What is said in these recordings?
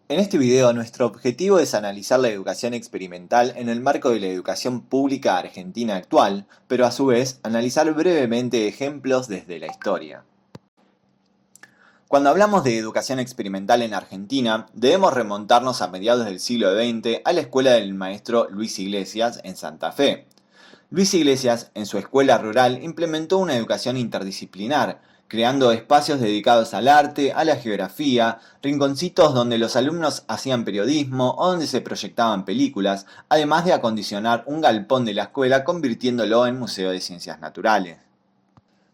En este video nuestro objetivo es analizar la educación experimental en el marco de la educación pública argentina actual, pero a su vez analizar brevemente ejemplos desde la historia. Cuando hablamos de educación experimental en Argentina, debemos remontarnos a mediados del siglo XX a la escuela del maestro Luis Iglesias en Santa Fe. Luis Iglesias, en su escuela rural, implementó una educación interdisciplinar, creando espacios dedicados al arte, a la geografía, rinconcitos donde los alumnos hacían periodismo o donde se proyectaban películas, además de acondicionar un galpón de la escuela convirtiéndolo en museo de ciencias naturales.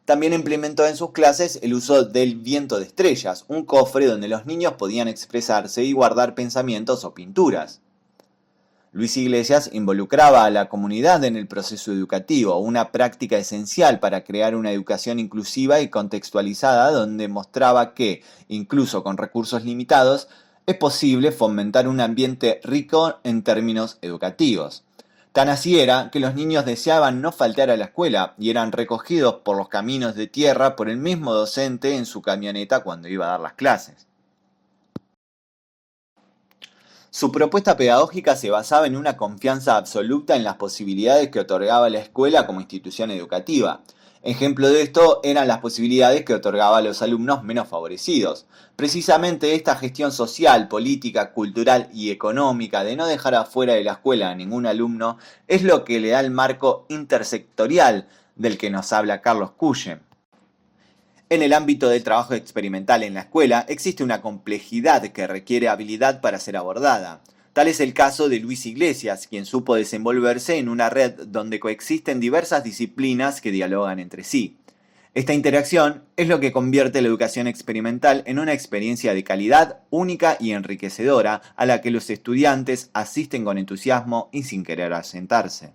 También implementó en sus clases el uso del viento de estrellas, un cofre donde los niños podían expresarse y guardar pensamientos o pinturas. Luis Iglesias involucraba a la comunidad en el proceso educativo, una práctica esencial para crear una educación inclusiva y contextualizada donde mostraba que, incluso con recursos limitados, es posible fomentar un ambiente rico en términos educativos. Tan así era que los niños deseaban no faltar a la escuela y eran recogidos por los caminos de tierra por el mismo docente en su camioneta cuando iba a dar las clases. Su propuesta pedagógica se basaba en una confianza absoluta en las posibilidades que otorgaba la escuela como institución educativa. Ejemplo de esto eran las posibilidades que otorgaba a los alumnos menos favorecidos. Precisamente esta gestión social, política, cultural y económica de no dejar afuera de la escuela a ningún alumno es lo que le da el marco intersectorial del que nos habla Carlos Cuyen. En el ámbito del trabajo experimental en la escuela existe una complejidad que requiere habilidad para ser abordada. Tal es el caso de Luis Iglesias, quien supo desenvolverse en una red donde coexisten diversas disciplinas que dialogan entre sí. Esta interacción es lo que convierte la educación experimental en una experiencia de calidad única y enriquecedora a la que los estudiantes asisten con entusiasmo y sin querer asentarse.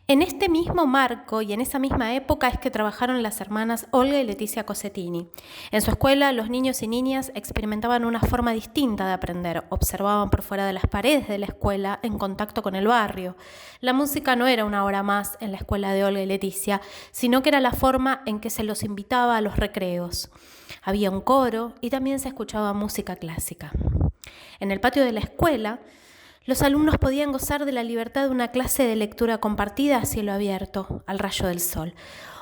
En este mismo marco y en esa misma época es que trabajaron las hermanas Olga y Leticia Cossettini. En su escuela, los niños y niñas experimentaban una forma distinta de aprender, observaban por fuera de las paredes de la escuela en contacto con el barrio. La música no era una hora más en la escuela de Olga y Leticia, sino que era la forma en que se los invitaba a los recreos. Había un coro y también se escuchaba música clásica. En el patio de la escuela, los alumnos podían gozar de la libertad de una clase de lectura compartida a cielo abierto, al rayo del sol.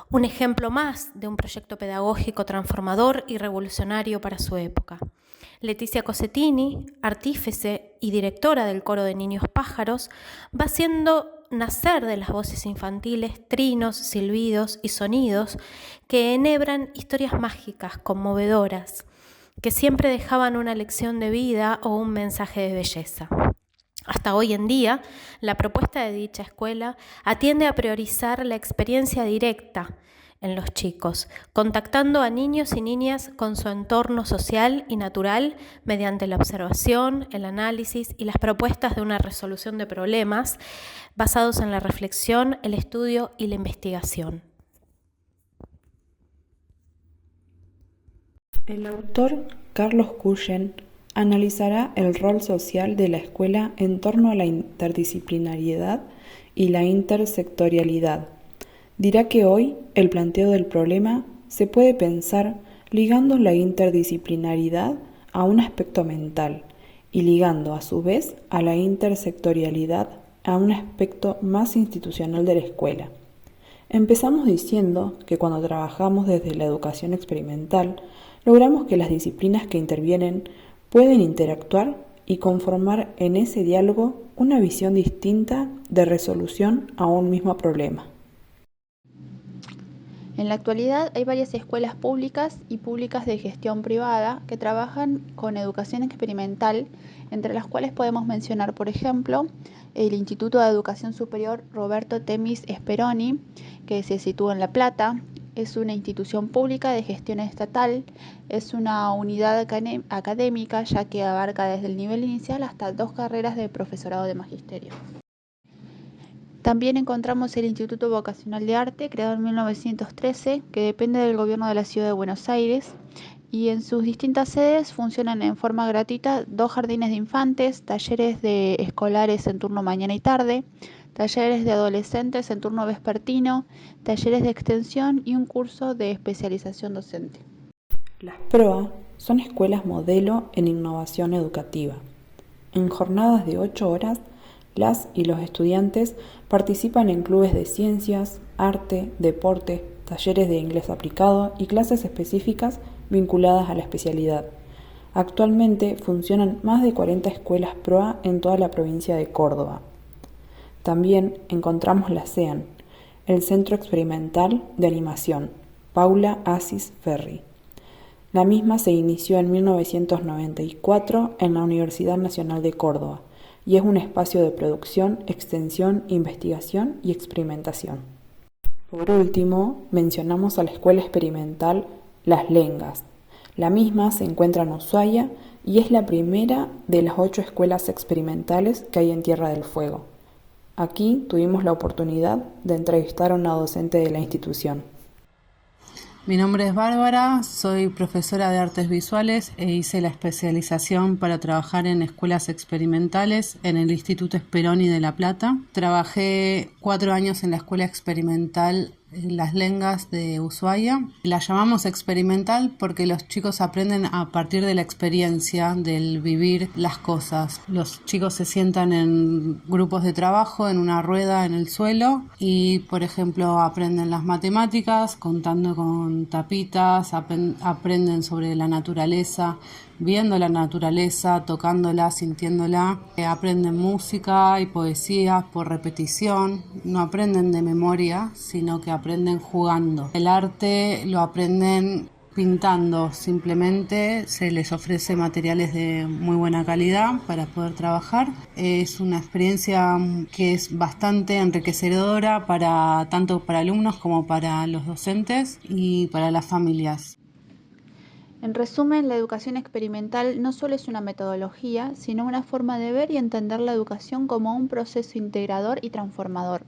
Un ejemplo más de un proyecto pedagógico transformador y revolucionario para su época. Leticia Cossettini, artífice y directora del coro de Niños Pájaros, va haciendo nacer de las voces infantiles trinos, silbidos y sonidos que enhebran historias mágicas, conmovedoras, que siempre dejaban una lección de vida o un mensaje de belleza. Hasta hoy en día, la propuesta de dicha escuela atiende a priorizar la experiencia directa en los chicos, contactando a niños y niñas con su entorno social y natural mediante la observación, el análisis y las propuestas de una resolución de problemas basados en la reflexión, el estudio y la investigación. El autor Carlos Cuyen analizará el rol social de la escuela en torno a la interdisciplinariedad y la intersectorialidad. Dirá que hoy el planteo del problema se puede pensar ligando la interdisciplinaridad a un aspecto mental y ligando a su vez a la intersectorialidad a un aspecto más institucional de la escuela. Empezamos diciendo que cuando trabajamos desde la educación experimental, logramos que las disciplinas que intervienen pueden interactuar y conformar en ese diálogo una visión distinta de resolución a un mismo problema. En la actualidad hay varias escuelas públicas y públicas de gestión privada que trabajan con educación experimental, entre las cuales podemos mencionar, por ejemplo, el Instituto de Educación Superior Roberto Temis Speroni, que se sitúa en La Plata. Es una institución pública de gestión estatal, es una unidad académica ya que abarca desde el nivel inicial hasta 2 carreras de profesorado de magisterio. También encontramos el Instituto Vocacional de Arte, creado en 1913, que depende del gobierno de la ciudad de Buenos Aires, y en sus distintas sedes funcionan en forma gratuita 2 jardines de infantes, talleres de escolares en turno mañana y tarde, talleres de adolescentes en turno vespertino, talleres de extensión y un curso de especialización docente. Las PROA son escuelas modelo en innovación educativa. En jornadas de 8 horas, las y los estudiantes participan en clubes de ciencias, arte, deporte, talleres de inglés aplicado y clases específicas vinculadas a la especialidad. Actualmente funcionan más de 40 escuelas PROA en toda la provincia de Córdoba. También encontramos la CEAN, el Centro Experimental de Animación, Paula Assis Ferri. La misma se inició en 1994 en la Universidad Nacional de Córdoba y es un espacio de producción, extensión, investigación y experimentación. Por último, mencionamos a la Escuela Experimental Las Lengas. La misma se encuentra en Ushuaia y es la primera de las 8 escuelas experimentales que hay en Tierra del Fuego. Aquí tuvimos la oportunidad de entrevistar a una docente de la institución. Mi nombre es Bárbara, soy profesora de artes visuales e hice la especialización para trabajar en escuelas experimentales en el Instituto Speroni de La Plata. Trabajé 4 años en la escuela experimental Las Lengas de Ushuaia. La llamamos experimental porque los chicos aprenden a partir de la experiencia, del vivir las cosas. Los chicos se sientan en grupos de trabajo, en una rueda en el suelo y, por ejemplo, aprenden las matemáticas, contando con tapitas, aprenden sobre la naturaleza, viendo la naturaleza, tocándola, sintiéndola. Aprenden música y poesía por repetición. No aprenden de memoria, sino que aprenden jugando. El arte lo aprenden pintando, simplemente se les ofrece materiales de muy buena calidad para poder trabajar. Es una experiencia que es bastante enriquecedora tanto para alumnos como para los docentes y para las familias. En resumen, la educación experimental no solo es una metodología, sino una forma de ver y entender la educación como un proceso integrador y transformador.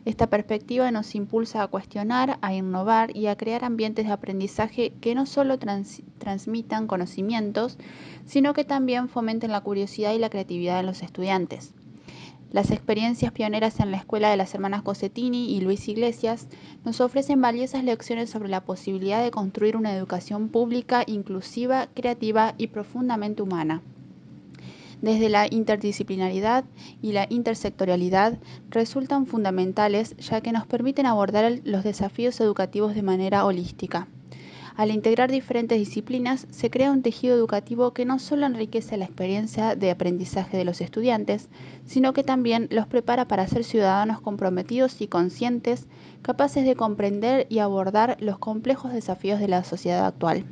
Esta perspectiva nos impulsa a cuestionar, a innovar y a crear ambientes de aprendizaje que no solo transmitan conocimientos, sino que también fomenten la curiosidad y la creatividad en los estudiantes. Las experiencias pioneras en la Escuela de las Hermanas Cossetini y Luis Iglesias nos ofrecen valiosas lecciones sobre la posibilidad de construir una educación pública, inclusiva, creativa y profundamente humana. Desde la interdisciplinaridad y la intersectorialidad resultan fundamentales ya que nos permiten abordar los desafíos educativos de manera holística. Al integrar diferentes disciplinas, se crea un tejido educativo que no solo enriquece la experiencia de aprendizaje de los estudiantes, sino que también los prepara para ser ciudadanos comprometidos y conscientes, capaces de comprender y abordar los complejos desafíos de la sociedad actual.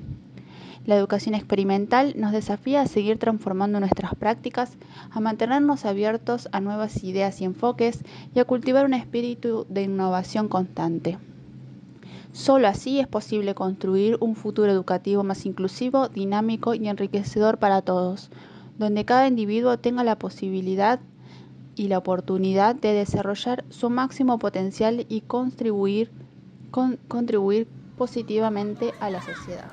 La educación experimental nos desafía a seguir transformando nuestras prácticas, a mantenernos abiertos a nuevas ideas y enfoques y a cultivar un espíritu de innovación constante. Solo así es posible construir un futuro educativo más inclusivo, dinámico y enriquecedor para todos, donde cada individuo tenga la posibilidad y la oportunidad de desarrollar su máximo potencial y contribuir positivamente a la sociedad.